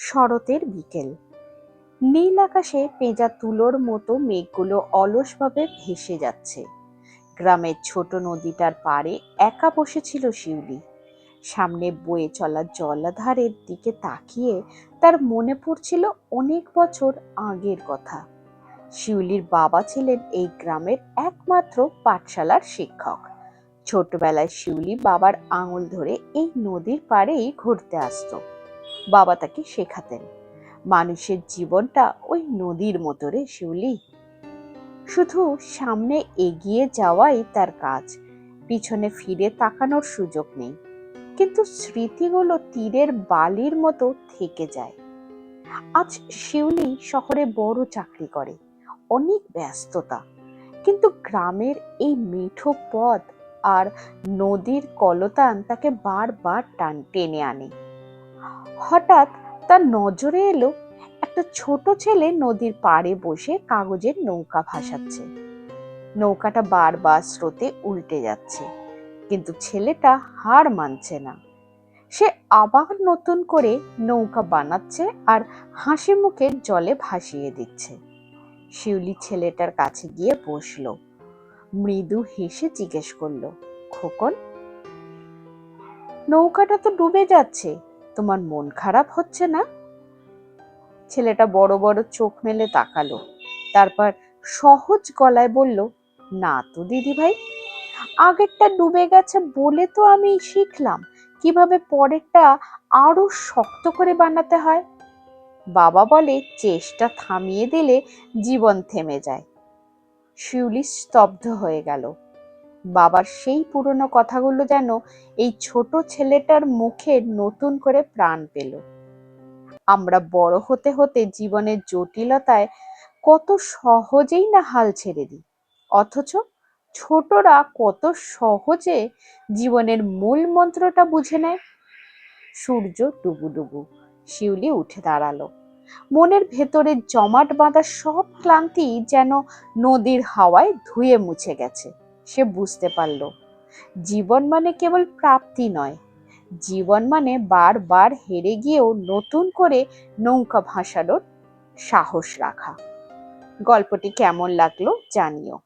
শরতের বিকেল, নীল আকাশে পেঁজা তুলোর মতো মেঘগুলো অলসভাবে ভেসে যাচ্ছে। গ্রামের ছোট নদীটার পাড়ে একা বসেছিল শিউলি। সামনে বয়ে চলা জলাধারের দিকে তাকিয়ে তার মনে পড়ছিল অনেক বছর আগের কথা। শিউলির বাবা ছিলেন এই গ্রামের একমাত্র পাঠশালার শিক্ষক। ছোটবেলায় শিউলি বাবার আঙুল ধরে এই নদীর পাড়েই ঘুরতে আসতো। বাবা তাকে শেখাতেন, মানুষের জীবনটা ওই নদীর মতো রে শিউলি, শুধু সামনে এগিয়ে যাওয়াই তার কাজ, পিছনে ফিরে তাকানোর সুযোগ নেই। কিন্তু স্মৃতিগুলো তীরের বালির মতো থেকে যায়। আজ শিউলি শহরে বড় চাকরি করে, অনেক ব্যস্ততা, কিন্তু গ্রামের এই মিঠো পথ আর নদীর কলতান তাকে বারবার টেনে আনে। হঠাৎ তার নজরে এলো একটা ছোট ছেলে নদীর পাড়ে বসে কাগজের নৌকা ভাসাচ্ছে। নৌকাটা বারবার স্রোতে উল্টে যাচ্ছে, কিন্তু ছেলেটা হার মানছে না। সে আবার নতুন করে নৌকা বানাচ্ছে আর হাসি মুখে জলে ভাসিয়ে দিচ্ছে। শিউলি ছেলেটার কাছে গিয়ে বসলো, মৃদু হেসে জিজ্ঞেস করলো, খোকন, নৌকাটা তো ডুবে যাচ্ছে, তোমার মন খারাপ হচ্ছে না? ছেলেটা বড় বড় চোখ মেলে তাকালো, তারপর সহজ গলায় বলল, না তো দিদি ভাই, আগেরটা ডুবে গেছে বলে তো আমি শিখলাম কিভাবে পরেরটা আরো শক্ত করে বানাতে হয়। বাবা বলে চেষ্টা থামিয়ে দিলে জীবন থেমে যায়। শিউলি স্তব্ধ হয়ে গেল। বাবার সেই পুরনো কথাগুলো যেন এই ছোট ছেলেটার মুখে নতুন করে প্রাণ পেল। আমরা বড় হতে হতে জীবনের জটিলতায় কত সহজেই না হাল ছেড়ে দিই, অথচ ছোটরা কত সহজে জীবনের মূল মন্ত্রটা বুঝে নেয়। সূর্য ডুবুডুবু, শিউলি উঠে দাঁড়ালো। মনের ভেতরে জমাট বাঁধা সব ক্লান্তি যেন নদীর হাওয়ায় ধুয়ে মুছে গেছে। সে বুঝতে পারল, জীবন মানে কেবল প্রাপ্তি নয়, জীবন মানে বারবার হেরে গিয়েও নতুন করে নৌকা ভাসানোর সাহস রাখা। গল্পটি কেমন লাগলো জানিও।